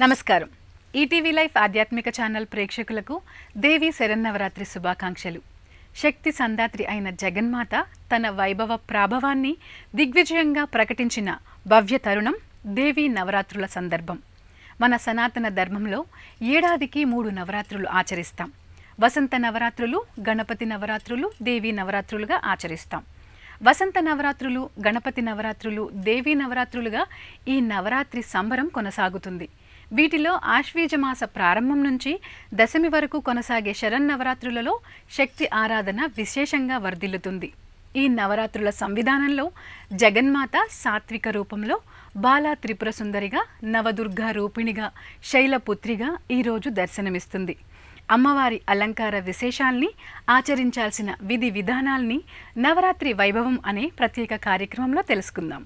నమస్కారం. ETV life ఆధ్యాత్మిక channel ప్రేక్షకులకు దేవి శరన్నవరాత్రి శుభాకాంక్షలు. శక్తి సందాత్రి అయిన జగన్మాత తన వైభవ ప్రాభవాన్ని దిగ్విజయంగా ప్రకటించిన భవ్య తరుణం దేవీ నవరాత్రుల సందర్భం. మన సనాతన ధర్మంలో ఏడాదికి 3 నవరాత్రులు ఆచరిస్తాం. వసంత నవరాత్రులు, గణపతి నవరాత్రులు, దేవీ నవరాత్రులుగా ఆచరిస్తాం. వసంత నవరాత్రులు, గణపతి నవరాత్రులు, దేవీ నవరాత్రులుగా ఈ నవరాత్రి సంబరం కొనసాగుతుంది. వీటిలో ఆశ్వీజమాస ప్రారంభం నుంచి దశమి వరకు కొనసాగే శరన్నవరాత్రులలో శక్తి ఆరాధన విశేషంగా వర్ధిల్లుతుంది. ఈ నవరాత్రుల సంవిధానంలో జగన్మాత సాత్విక రూపంలో, బాలా త్రిపుర సుందరిగా, నవదుర్గా రూపిణిగా, శైలపుత్రిగా ఈరోజు దర్శనమిస్తుంది. అమ్మవారి అలంకార విశేషాల్ని, ఆచరించాల్సిన విధి విధానాల్ని నవరాత్రి వైభవం అనే ప్రత్యేక కార్యక్రమంలో తెలుసుకుందాం.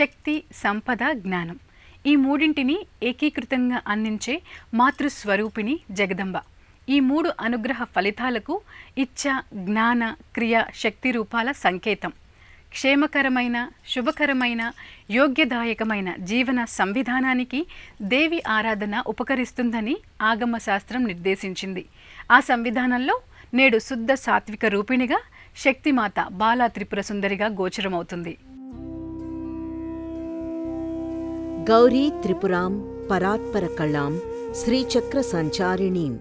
శక్తి, సంపద, జ్ఞానం ఈ మూడింటిని ఏకీకృతంగా అందించే మాతృస్వరూపిణి జగదంబ. ఈ 3 అనుగ్రహ ఫలితాలకు ఇచ్ఛ, జ్ఞాన, క్రియ, శక్తి రూపాల సంకేతం. క్షేమకరమైన, శుభకరమైన, యోగ్యదాయకమైన జీవన సంవిధానానికి దేవి ఆరాధన ఉపకరిస్తుందని ఆగమ శాస్త్రం నిర్దేశించింది. ఆ సంవిధానంలో నేడు శుద్ధ సాత్విక రూపిణిగా శక్తిమాత బాలా త్రిపుర సుందరిగా గోచరమవుతుంది. గౌరీ త్రిపురాం పరాత్పర కళాం శ్రీచక్ర సంచారిణీం.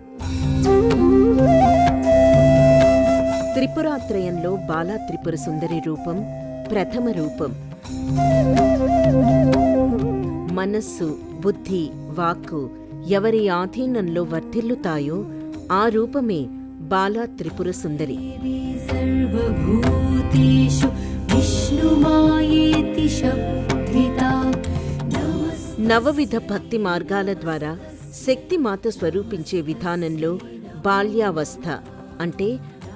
త్రిపురాత్రయంలో బాలా త్రిపుర సుందరి రూపం ప్రథమ రూపం. మనస్సు, బుద్ధి, వాక్కు ఎవరి ఆధీనంలో వర్ధిల్లుతాయో ఆ రూపమే బాలా త్రిపుర సుందరి. నవవిధ భక్తి మార్గాల ద్వారా శక్తిమాత స్వరూపించే విధానంలో బాల్యావస్థ అంటే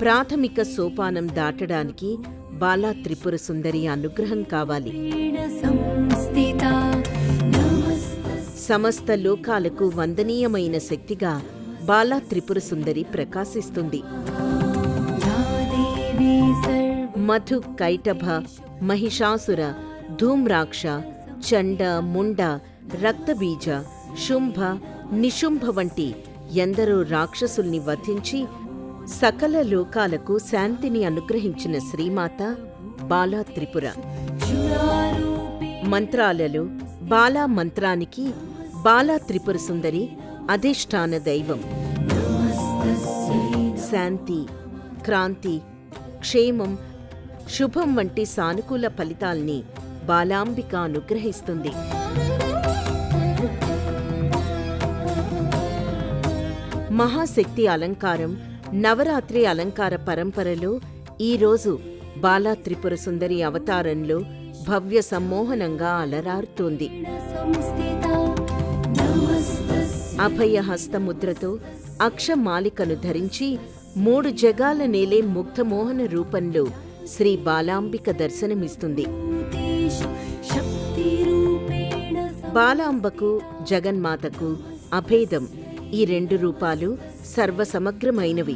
ప్రాథమిక సోపానం దాటడానికి బాలా త్రిపుర సుందరి అనుగ్రహం కావాలి. సమస్త లోకాలకు వందనీయమైన శక్తిగా బాలా త్రిపుర సుందరి ప్రకాశిస్తుంది. మధు, కైటభ, మహిషాసుర, ధూమ్రాక్ష, చండ, ముండ, రక్తబీజ, శుంభ, నిశుంభ వంటి ఎందరో రాక్షసుల్ని వధించి సకల లోకాలకు శాంతిని అనుగ్రహించిన శ్రీమాత బాలా త్రిపుర. మంత్రాలలో బాలా మంత్రానికి బాలా త్రిపుర సుందరి అధిష్టాన దైవం. శాంతి, క్రాంతి, క్షేమం, శుభం వంటి సానుకూల ఫలితాల్ని బాలాంబిక అనుగ్రహిస్తుంది. మహాశక్తి అలంకారం నవరాత్రి అలంకార పరంపరలో ఈరోజు బాలా త్రిపుర సుందరి అవతారంలో భవ్య సమ్మోహనంగా అలరారుతోంది. అభయ హస్తముద్రతో అక్షమాలికను ధరించి 3 జగాల నేలే ముగ్ధమోహన రూపంలో శ్రీ బాలాంబిక దర్శనమిస్తుంది. బాలాంబకు, జగన్మాతకు అభేదం ఈ 2 రూపాలు సర్వసమగ్రమైనవి.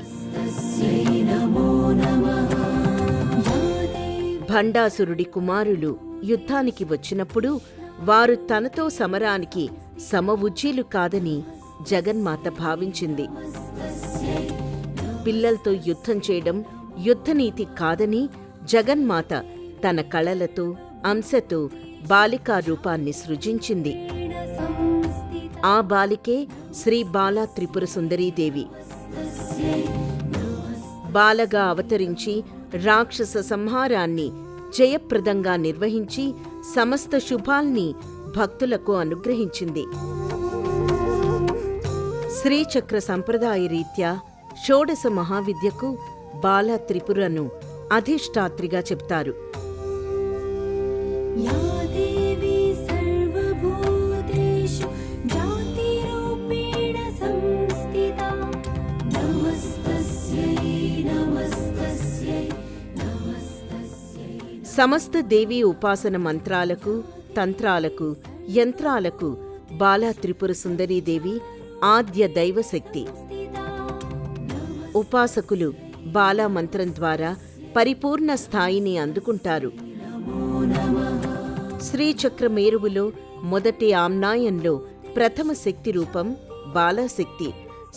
భండాసురుడి కుమారులు యుద్ధానికి వచ్చినప్పుడు వారు తనతో సమరానికి సమవుజ్జీలు కాదని జగన్మాత భావించింది. పిల్లలతో యుద్ధం చేయడం యుద్ధనీతి కాదని జగన్మాత తన కళలతో, అంశతో బాలికా రూపాన్ని సృజించింది. ఆ బాలికే శ్రీ బాలా త్రిపుర సుందరీదేవి. బాలగా అవతరించి రాక్షస సంహారాన్ని జయప్రదంగా నిర్వహించి సమస్త శుభాల్ని భక్తులకు అనుగ్రహించింది. శ్రీచక్ర సంప్రదాయ రీత్యా షోడశ మహావిద్యకు బాలా త్రిపురను అధిష్టాత్రిగా చెప్తారు. या देवी सर्वभूतेषु ज्योतिरूपेण संस्थिता नमस्तस्यै नमस्तस्यै नमस्तस्यै సమస్త దేవీ ఉపాసన మంత్రాలకు, తంత్రాలకు, యంత్రాలకు బాలా త్రిపుర సుందరీదేవి ఆద్య దైవశక్తి. ఉపాసకులు బాలా మంత్రం ద్వారా పరిపూర్ణ స్థాయిని అందుకుంటారు. శ్రీచక్ర మేరువులో మొదటి ఆమ్నాయంలో ప్రథమ శక్తి రూపం బాలాశక్తి.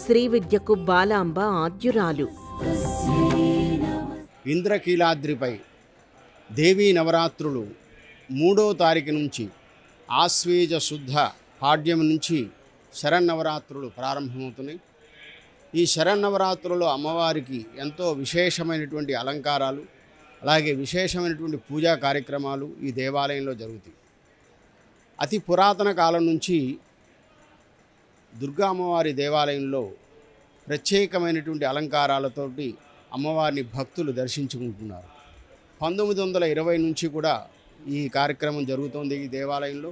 శ్రీ విద్యకు బాలాంబ ఆద్యురాలు. ఇంద్రకీలాద్రిపై దేవీ నవరాత్రులు 3వ తారీఖు నుంచి ఆశ్వేజ శుద్ధ పాడ్యం నుంచి శరన్నవరాత్రులు ప్రారంభమవుతున్నాయి. ఈ శరన్నవరాత్రులలో అమ్మవారికి ఎంతో విశేషమైనటువంటి అలంకారాలు, అలాగే విశేషమైనటువంటి పూజా కార్యక్రమాలు ఈ దేవాలయంలో జరుగుతాయి. అతి పురాతన కాలం నుంచి దుర్గా అమ్మవారి దేవాలయంలో ప్రత్యేకమైనటువంటి అలంకారాలతోటి అమ్మవారిని భక్తులు దర్శించుకుంటున్నారు. 1920 నుంచి కూడా ఈ కార్యక్రమం జరుగుతోంది ఈ దేవాలయంలో.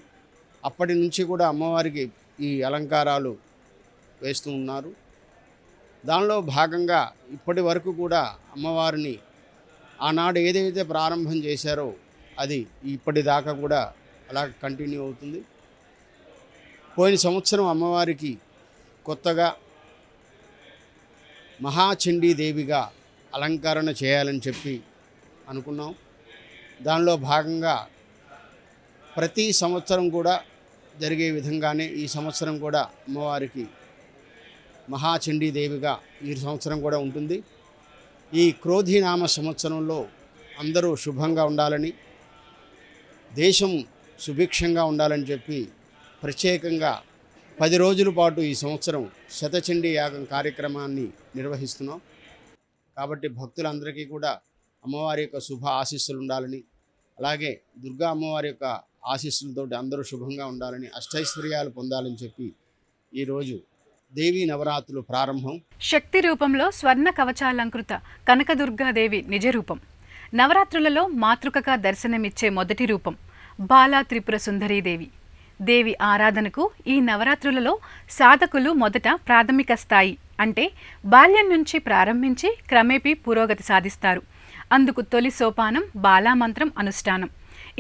అప్పటి నుంచి కూడా అమ్మవారికి ఈ అలంకారాలు వేస్తూ ఉన్నారు. దానిలో భాగంగా ఇప్పటి వరకు కూడా అమ్మవారిని ఆనాడు ఏదైతే ప్రారంభం చేశారో అది ఇప్పటిదాకా కూడా అలా కంటిన్యూ అవుతుంది. పోయిన సంవత్సరం అమ్మవారికి కొత్తగా మహాచండీదేవిగా అలంకరణ చేయాలని చెప్పి అనుకున్నాం. దానిలో భాగంగా ప్రతి సంవత్సరం కూడా జరిగే విధంగానే ఈ సంవత్సరం కూడా అమ్మవారికి మహాచండీదేవిగా ఈ సంవత్సరం కూడా ఉంటుంది. ఈ క్రోధీనామ సంవత్సరంలో అందరూ శుభంగా ఉండాలని, దేశం సుభిక్షంగా ఉండాలని చెప్పి ప్రత్యేకంగా 10 రోజుల పాటు ఈ సంవత్సరం శతచండీ యాగం కార్యక్రమాన్ని నిర్వహిస్తున్నాం. కాబట్టి భక్తులందరికీ కూడా అమ్మవారి యొక్క శుభ ఆశీస్సులు ఉండాలని, అలాగే దుర్గా అమ్మవారి యొక్క ఆశీస్సులతో అందరూ శుభంగా ఉండాలని, అష్టైశ్వర్యాలు పొందాలని చెప్పి ఈరోజు దేవీ నవరాత్రులు ప్రారంభం. శక్తి రూపంలో స్వర్ణ కవచాలంకృత కనకదుర్గాదేవి నిజరూపం. నవరాత్రులలో మాతృకగా దర్శనమిచ్చే మొదటి రూపం బాలా త్రిపుర సుందరీదేవి. దేవి ఆరాధనకు ఈ నవరాత్రులలో సాధకులు మొదట ప్రాథమిక స్థాయి అంటే బాల్యం నుంచి ప్రారంభించి క్రమేపీ పురోగతి సాధిస్తారు. అందుకు తొలి సోపానం బాలామంత్రం అనుష్ఠానం.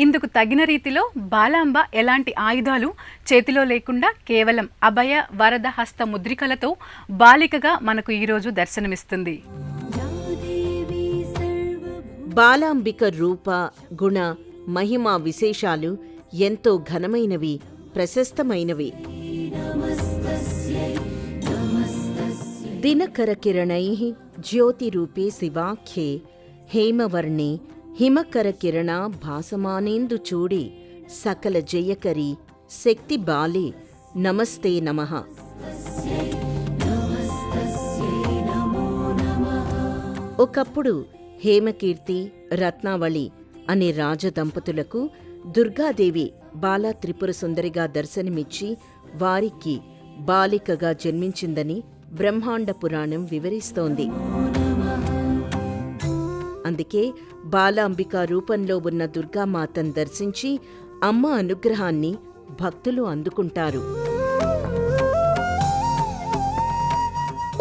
ఇందుకు తగిన రీతిలో బాలాంబ ఎలాంటి ఆయుధాలు చేతిలో లేకుండా కేవలం అభయ వరద హస్త ముద్రికలతో బాలికగా మనకు ఈరోజు దర్శనమిస్తుంది. బాలాంబిక రూప, గుణ, మహిమా విశేషాలు ఎంతో ఘనమైనవి, ప్రశస్తమైనవి. దినకర కిరణైః జ్యోతిరూపే శివాఖ్యే హేమవర్ణే హిమకర కిరణ భాసమానేందు చూడి సకల జయకరి శక్తి బాలే నమస్తే నమః. ఒకప్పుడు హేమకీర్తి, రత్నావళి అనే రాజదంపతులకు దుర్గాదేవి బాలా త్రిపుర సుందరిగా దర్శనమిచ్చి వారికి బాలికగా జన్మించిందని బ్రహ్మాండ పురాణం వివరిస్తోంది. అందుకే బాలాంబికా రూపంలో ఉన్న దుర్గామాతను దర్శించి అమ్మ అనుగ్రహాన్ని భక్తులు అందుకుంటారు.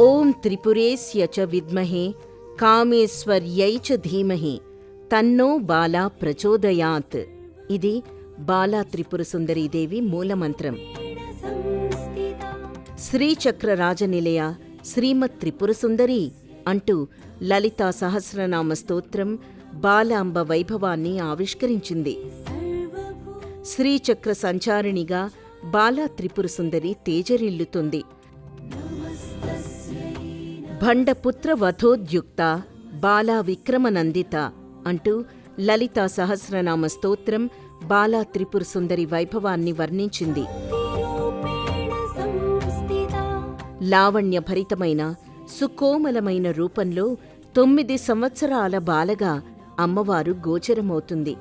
ఓం త్రిపురేస్య చ విద్మహే కామేశ్వర్యై చ ధీమహి తన్నో బాలా ప్రచోదయాత్. ఇది బాలా త్రిపుర సుందరీదేవి మూలమంత్రం. శ్రీచక్ర రాజనిలయ శ్రీమత్ త్రిపుర సుందరి అంటూ లలితా సహస్రనామ స్తోత్రం బాలాంబ వైభవాన్ని ఆవిష్కరించింది. శ్రీచక్ర సంచారిణిగా బాలా త్రిపుర సుందరి తేజరిల్లుతుంది. భండపుత్ర వధోద్యుక్త బాలా విక్రమనందిత అంటూ లలితా సహస్రనామ స్తోత్రం బాలా త్రిపుర సుందరి వైభవాన్ని వర్ణించింది. లావణ్యభరితమైన సుకోమలమైన రూపంలో 9 సంవత్సరాల బాలగా అమ్మవారు గోచరమవుతుంది.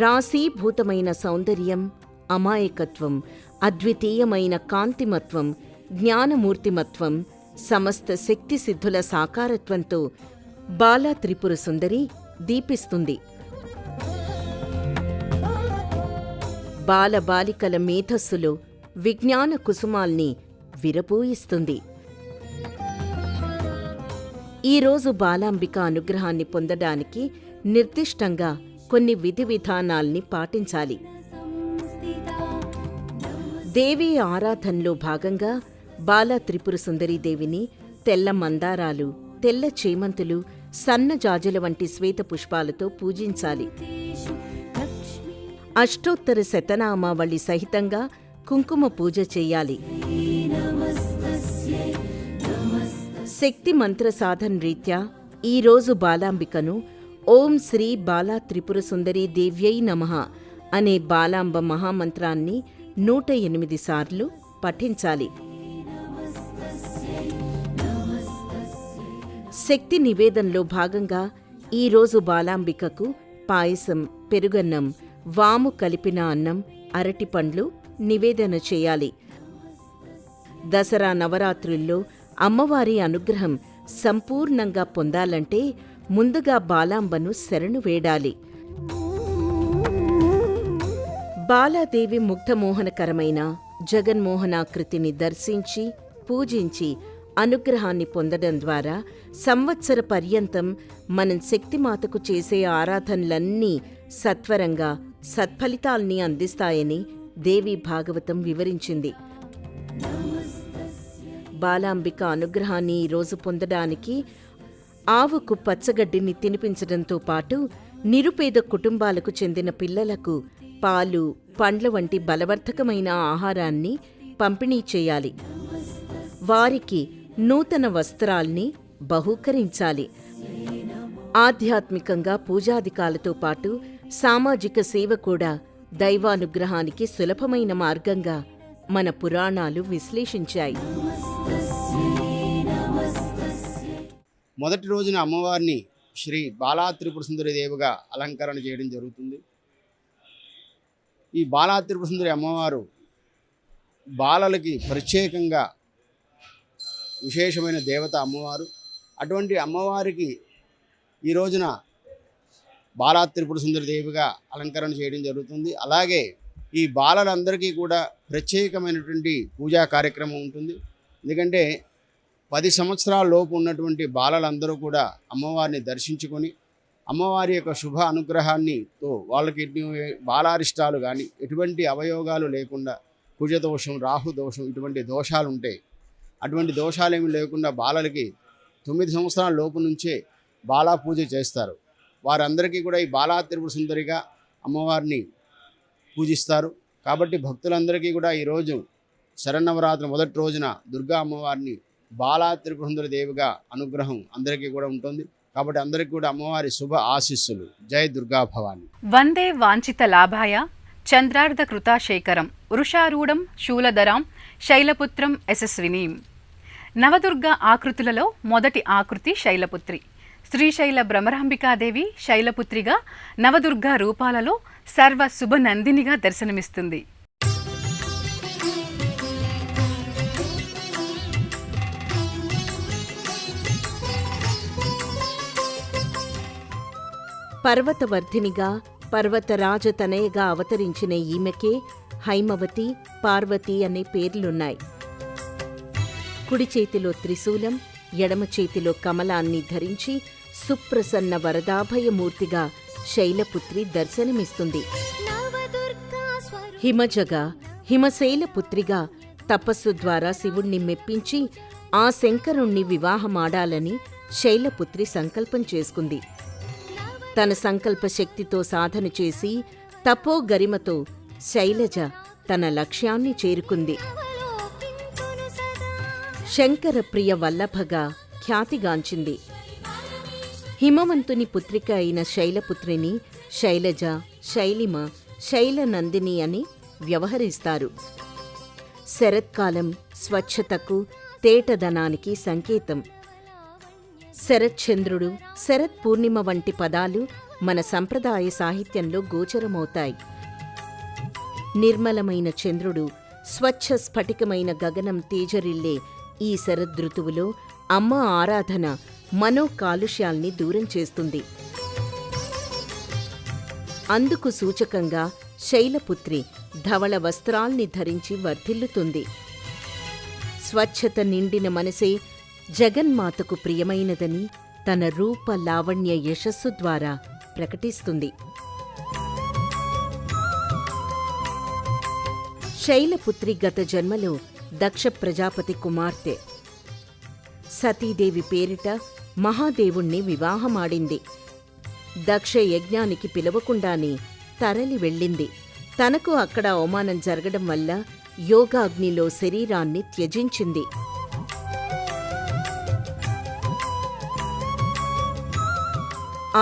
రాశీభూతమైన సౌందర్యం, అమాయకత్వం, అద్వితీయమైన కాంతిమత్వం, జ్ఞానమూర్తిమత్వం, సమస్త శక్తి సిద్ధుల సాకారత్వంతో బాలా త్రిపుర సుందరి దీపిస్తుంది. బాలబాలికల మేధస్సులో విజ్ఞాన కుసుమాల్ని విరబూయిస్తుంది. ఈరోజు బాలాంబిక అనుగ్రహాన్ని పొందడానికి నిర్దిష్టంగా కొన్ని విధి విధానాల్ని పాటించాలి. దేవీ ఆరాధనలో భాగంగా బాలా త్రిపుర సుందరీ దేవిని తెల్ల మందారాలు, తెల్ల చేమంతులు, సన్నజాజుల వంటి శ్వేత పుష్పాలతో పూజించాలి. అష్టోత్తర శతనామావళి సహితంగా కుంకుమ పూజ చేయాలి. శక్తి మంత్ర సాధన రీత్యా ఈరోజు బాలాంబికను ఓం శ్రీ బాలా త్రిపుర సుందరీ దేవ్యై నమః అనే బాలాంబ మహామంత్రాన్ని 108 సార్లు పఠించాలి. శక్తి నివేదనలో భాగంగా ఈరోజు బాలాంబికకు పాయసం, పెరుగన్నం, వాము కలిపిన అన్నం, అరటిపండ్లు నివేదన చేయాలి. దసరా నవరాత్రుల్లో అమ్మవారి అనుగ్రహం సంపూర్ణంగా పొందాలంటే ముందుగా బాలాంబను శరణు వేడాలి. బాలాదేవి ముగ్ధమోహనకరమైన జగన్మోహనాకృతిని దర్శించి, పూజించి అనుగ్రహాన్ని పొందడం ద్వారా సంవత్సర పర్యంతం మనం శక్తిమాతకు చేసే ఆరాధనలన్నీ సత్వరంగా సత్ఫలితాల్ని అందిస్తాయని దేవి భాగవతం వివరించింది. బాలాంబిక అనుగ్రహాన్ని ఈరోజు పొందడానికి ఆవుకు పచ్చగడ్డిని తినిపించడంతో పాటు నిరుపేద కుటుంబాలకు చెందిన పిల్లలకు పాలు, పండ్ల వంటి బలవర్ధకమైన ఆహారాన్ని పంపిణీ చేయాలి. వారికి నూతన వస్త్రాల్ని బహూకరించాలి. ఆధ్యాత్మికంగా పూజాధికాలతో పాటు సామాజిక సేవ కూడా దైవానుగ్రహానికి సులభమైన మార్గంగా మన పురాణాలు విశ్లేషించాయి. మొదటి రోజున అమ్మవారిని శ్రీ బాలా త్రిపుర సుందరి దేవిగా అలంకరణ చేయడం జరుగుతుంది. ఈ బాలా త్రిపుర సుందరి అమ్మవారు బాలలకి ప్రత్యేకంగా విశేషమైన దేవత అమ్మవారు. అటువంటి అమ్మవారికి ఈ రోజున బాలా త్రిపుర సుందరి దేవిగా అలంకరణ చేయడం జరుగుతుంది. అలాగే ఈ బాలలందరికీ కూడా ప్రత్యేకమైనటువంటి పూజా కార్యక్రమం ఉంటుంది. ఎందుకంటే 10 సంవత్సరాల లోపు ఉన్నటువంటి బాలలందరూ కూడా అమ్మవారిని దర్శించుకొని అమ్మవారి యొక్క శుభ అనుగ్రహాన్నితో వాళ్ళకి బాలారిష్టాలు కానీ ఎటువంటి అవయోగాలు లేకుండా, కుజదోషం, రాహుదోషం ఇటువంటి దోషాలు ఉంటాయి. అటువంటి దోషాలేమీ లేకుండా బాలలకి 9 సంవత్సరాల లోపు నుంచే బాలా పూజ చేస్తారు. వారందరికీ కూడా ఈ బాలా త్రిపుర సుందరిగా అమ్మవారిని పూజిస్తారు. కాబట్టి భక్తులందరికీ కూడా ఈరోజు శరన్నవరాత్రి మొదటి రోజున దుర్గా అమ్మవారిని బాలా త్రిపుర సుందరి దేవిగా అనుగ్రహం అందరికీ కూడా ఉంటుంది. కాబట్టి అందరికీ కూడా అమ్మవారి శుభ ఆశీస్సులు. జై దుర్గా భవాని. వందే వాంఛిత లాభాయ చంద్రార్ధ కృతాశేఖరం వృషారూఢం శూలధరాం శైలపుత్రం యశస్వినీం. నవదుర్గ ఆకృతులలో మొదటి ఆకృతి శైలపుత్రి. శ్రీశైల భ్రమరాంబికాదేవి శైలపుత్రిగా నవదుర్గ రూపాలలో సర్వ శుభనందినిగా దర్శనమిస్తుంది. పర్వతవర్ధినిగా, పర్వతరాజతనయగా అవతరించిన ఈమెకే హైమవతి, పార్వతి అనే పేర్లున్నాయి. కుడి చేతిలో త్రిశూలం, ఎడమ చేతిలో కమలాన్ని ధరించి సుప్రసన్న వరదాభయమూర్తిగా శైలపుత్రి దర్శనమిస్తుంది. హిమజగా, హిమశైలపుత్రిగా తపస్సు ద్వారా శివుణ్ణి మెప్పించి ఆ శంకరుణ్ణి వివాహమాడాలని శైలపుత్రి సంకల్పం చేసుకుంది. తన సంకల్ప శక్తితో సాధన చేసి తపోగరిమతో శైలజ తన లక్ష్యాన్ని చేరుకుంది. శంకర ప్రియ వల్లభగా ఖ్యాతిగాంచింది. హిమవంతుని పుత్రిక అయిన శైలపుత్రిని శైలజ, శైలిమ, శైలనందిని అని వ్యవహరిస్తారు. శరత్కాలం స్వచ్ఛతకు, తేటదనానికి సంకేతం. శరచ్చంద్రుడు, శరత్ పూర్ణిమ వంటి పదాలు మన సంప్రదాయ సాహిత్యంలో గోచరమవుతాయి. నిర్మలమైన చంద్రుడు స్వచ్ఛ స్ఫటికమైన గగనం తేజరిల్లే ఈ శరదృతువులో అమ్మ ఆరాధన మనో కాలుష్యాల్ని దూరం చేస్తుంది. అందుకు సూచకంగా శైలపుత్రి ధవళ వస్త్రాల్ని ధరించి వర్ధిల్లుతుంది. స్వచ్ఛత నిండిన మనసే జగన్మాతకు ప్రియమైనదని తన రూప లావణ్య యశస్సు ద్వారా ప్రకటిస్తుంది. శైలపుత్రి గత జన్మలో దక్ష ప్రజాపతి కుమార్తె. సతీదేవి పేరిట మహాదేవుణ్ణి వివాహమాడింది. దక్ష యజ్ఞానికి పిలవకుండానే తరలి వెళ్ళింది. తనకు అక్కడ అవమానం జరగడం వల్ల యోగాగ్నిలో శరీరాన్ని త్యజించింది.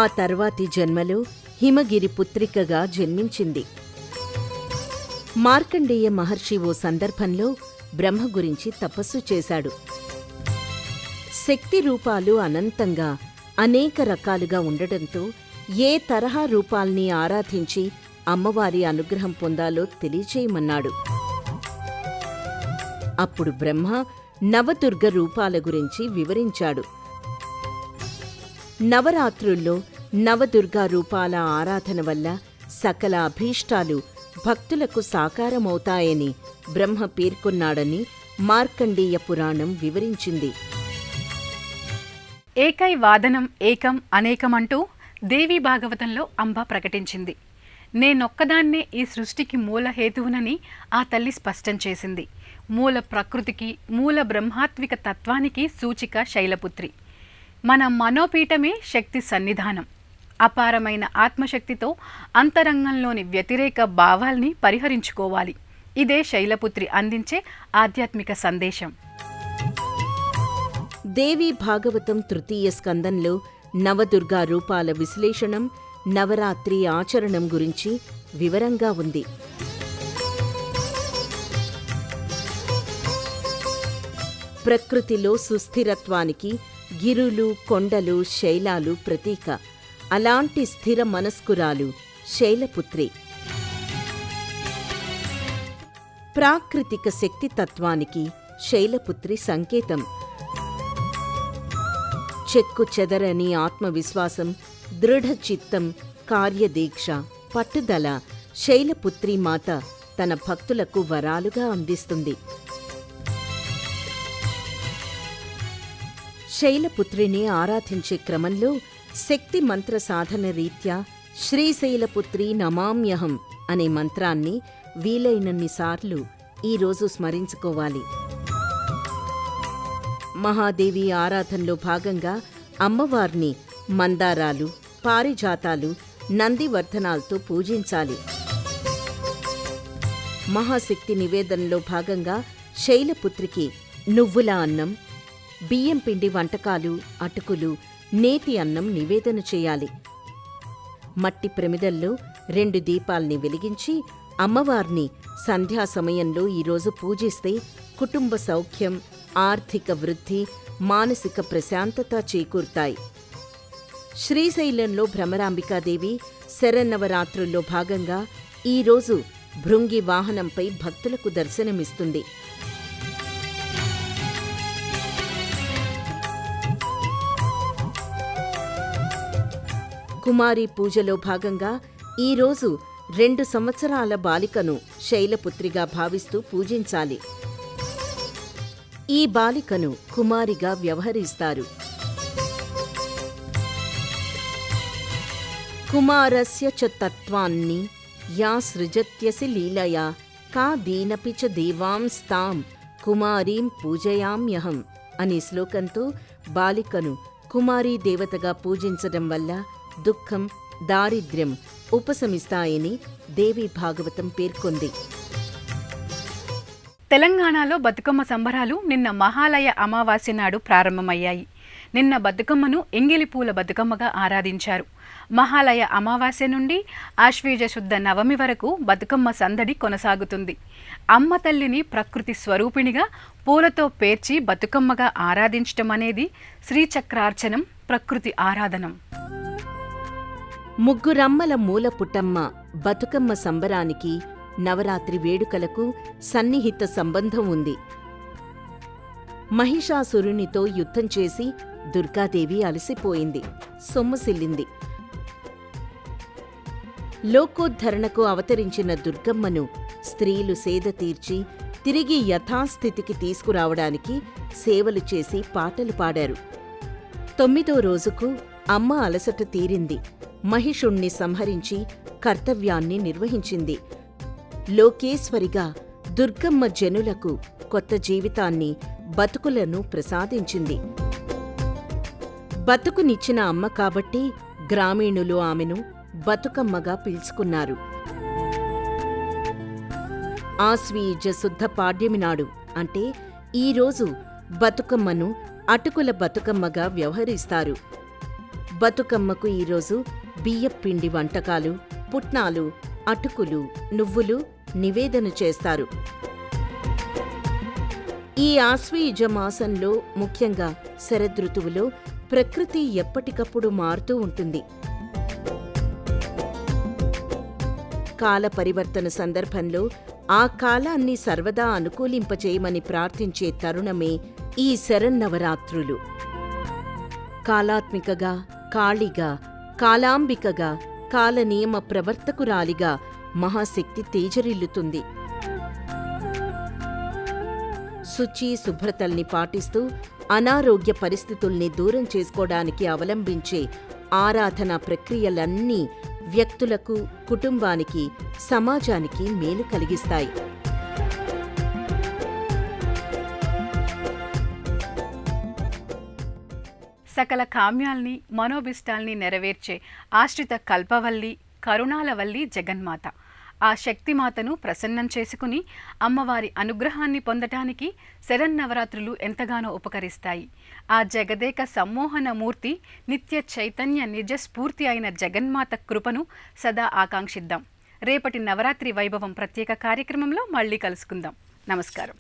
ఆ తర్వాతి జన్మలో హిమగిరి పుత్రికగా జన్మించింది. మార్కండేయ మహర్షి ఓ సందర్భంలో బ్రహ్మ గురించి తపస్సు చేశాడు. శక్తి రూపాలు అనంతంగా అనేక రకాలుగా ఉండడంతో ఏ తరహా రూపాల్ని ఆరాధించి అమ్మవారి అనుగ్రహం పొందాలో తెలియచేయమన్నాడు. అప్పుడు బ్రహ్మ నవదుర్గ రూపాల గురించి వివరించాడు. నవరాత్రుల్లో నవదుర్గా రూపాల ఆరాధన వల్ల సకల అభీష్టాలు భక్తులకు సాకారమవుతాయని బ్రహ్మ పేర్కొన్నాడని మార్కండేయ పురాణం వివరించింది. ఏకై వాదనం ఏకం అనేకమంటూ దేవీ భాగవతంలో అంబ ప్రకటించింది. నేనొక్కదాన్నే ఈ సృష్టికి మూల హేతువునని ఆ తల్లి స్పష్టం చేసింది. మూల ప్రకృతికి, మూల బ్రహ్మాత్మిక తత్వానికి సూచిక శైలపుత్రి. మన మనోపీఠమే శక్తి సన్నిధానం. అపారమైన ఆత్మశక్తితో అంతరంగంలోని వ్యతిరేక భావాల్ని పరిహరించుకోవాలి. ఇదే శైలపుత్రి అందించే ఆధ్యాత్మిక సందేశం. దేవీ భాగవతం తృతీయ స్కందంలో నవదుర్గా రూపాల విశ్లేషణం, నవరాత్రి ఆచరణం గురించి వివరంగా ఉంది. ప్రకృతిలో సుస్థిరత్వానికి గిరులు, కొండలు, శైలాలు ప్రతీక. అలాంటి స్థిర మనస్కురాలు శైలపుత్రి. ప్రాకృతిక శక్తి తత్వానికి శైలపుత్రి సంకేతం. చెక్కు చెదరని ఆత్మవిశ్వాసం, దృఢచిత్తం, కార్యదీక్ష, పట్టుదల శైలపుత్రి మాత తన భక్తులకు వరాలుగా అందిస్తుంది. శైలపుత్రిని ఆరాధించే క్రమంలో శక్తి మంత్ర సాధన రీత్యా శ్రీశైలపుత్రి నమామ్యహం అనే మంత్రాన్ని వీలైనన్నిసార్లు ఈరోజు స్మరించుకోవాలి. మహాదేవి ఆరాధనలో భాగంగా అమ్మవారిని మందారాలు, పారిజాతాలు, నందివర్ధనాలతో పూజించాలి. మహాశక్తి నివేదనలో భాగంగా శైలపుత్రికి నువ్వుల అన్నం, బియ్యం పిండి వంటకాలు, అటుకులు, నేతి అన్నం నివేదన చేయాలి. మట్టి ప్రమిదల్లో 2 దీపాల్ని వెలిగించి అమ్మవారిని సంధ్యా సమయంలో ఈరోజు పూజిస్తే కుటుంబ సౌఖ్యం, ఆర్థిక వృద్ధి, మానసిక ప్రశాంతత చేకూరుతాయి. శ్రీశైలంలో భ్రమరాంబికాదేవి శరన్నవరాత్రుల్లో భాగంగా ఈరోజు భృంగి వాహనంపై భక్తులకు దర్శనమిస్తుంది. కుమారి పూజలో భాగంగా ఈరోజు 2 సంవత్సరాల బాలికను శైలపుత్రిగా భావిస్తూ పూజించాలి. ఈ బాలికను కుమారిగా వ్యవహరిస్తారు. కుమారస్య చ తత్వాన్ని యా సృజత్యసి లీలయా కా దీనపి చ దేవాంస్తాం కుమారీం పూజయామ్యహం అనే శ్లోకంతో బాలికను కుమారీ దేవతగా పూజించడం వల్ల దుఃఖం, దారిద్ర్యం ఉపశమిస్తాయని దేవీ భాగవతం పేర్కొంది. తెలంగాణలో బతుకమ్మ సంబరాలు నిన్న మహాలయ అమావాస్య నాడు ప్రారంభమయ్యాయి. నిన్న బతుకమ్మను ఎంగిలి పూల బతుకమ్మగా ఆరాధించారు. మహాలయ అమావాస్య నుండి ఆశ్వీజ శుద్ధ నవమి వరకు బతుకమ్మ సందడి కొనసాగుతుంది. అమ్మ తల్లిని ప్రకృతి స్వరూపిణిగా పూలతో పేర్చి బతుకమ్మగా ఆరాధించటం అనేది శ్రీచక్రార్చనం, ప్రకృతి ఆరాధనం. ముగ్గురమ్మల మూల పుటమ్మ బతుకమ్మ సంబరానికి నవరాత్రి వేడుకలకు సన్నిహిత సంబంధం ఉంది. మహిషాసురునితో యుద్ధం చేసి దుర్గాదేవి అలసిపోయింది, సొమ్మసిల్లింది. లోకోద్ధరణకు అవతరించిన దుర్గమ్మను స్త్రీలు సేద తీర్చి తిరిగి యథాస్థితికి తీసుకురావడానికి సేవలు చేసి పాటలు పాడారు. 9వ రోజుకు అమ్మ అలసట తీరింది. మహిషుణ్ణి సంహరించి కర్తవ్యాన్ని నిర్వహించింది. లోకేశ్వరిగా దుర్గమ్మ జనులకు కొత్త జీవితాన్ని, బతుకులను ప్రసాదించింది. బతుకునిచ్చిన అమ్మ కాబట్టి గ్రామీణులు ఆమెను బతుకమ్మగా పిలుచుకున్నారు. ఆశ్వీజ శుద్ధ పాడ్యమి నాడు అంటే ఈరోజు బతుకమ్మను అటుకుల బతుకమ్మగా వ్యవహరిస్తారు. బతుకమ్మకు ఈరోజు బియ్యపిండి వంటకాలు, పుట్నాలు, అటుకులు, నువ్వులు నివేదన చేస్తారు. ఈ ఆశ్వయుజ మాసంలో ముఖ్యంగా శరదృతువులో ప్రకృతి ఎప్పటికప్పుడు మారుతూ ఉంటుంది. కాల పరివర్తన సందర్భంలో ఆ కాలాన్ని సర్వదా అనుకూలింపచేయమని ప్రార్థించే తరుణమే ఈ శరన్నవరాత్రులు. కాలాత్మికగా, కాళిగా, కాలాంబికగా, కాలనియమ ప్రవర్తకురాలిగా మహాశక్తి తేజరిల్లుతుంది. శుచి, శుభ్రతల్ని పాటిస్తూ అనారోగ్య పరిస్థితుల్ని దూరం చేసుకోవడానికి అవలంబించే ఆరాధనా ప్రక్రియలన్నీ వ్యక్తులకు, కుటుంబానికి, సమాజానికి మేలు కలిగిస్తాయి. సకల కామ్యాల్ని, మనోభిష్టాల్ని నెరవేర్చే ఆశ్రిత కల్పవల్లి, కరుణాలవల్లి జగన్మాత. ఆ శక్తిమాతను ప్రసన్నం చేసుకుని అమ్మవారి అనుగ్రహాన్ని పొందటానికి శరన్నవరాత్రులు ఎంతగానో ఉపకరిస్తాయి. ఆ జగదేక సమ్మోహన మూర్తి, నిత్య చైతన్య నిజస్ఫూర్తి అయిన జగన్మాత కృపను సదా ఆకాంక్షిద్దాం. రేపటి నవరాత్రి వైభవం ప్రత్యేక కార్యక్రమంలో మళ్ళీ కలుసుకుందాం. నమస్కారం.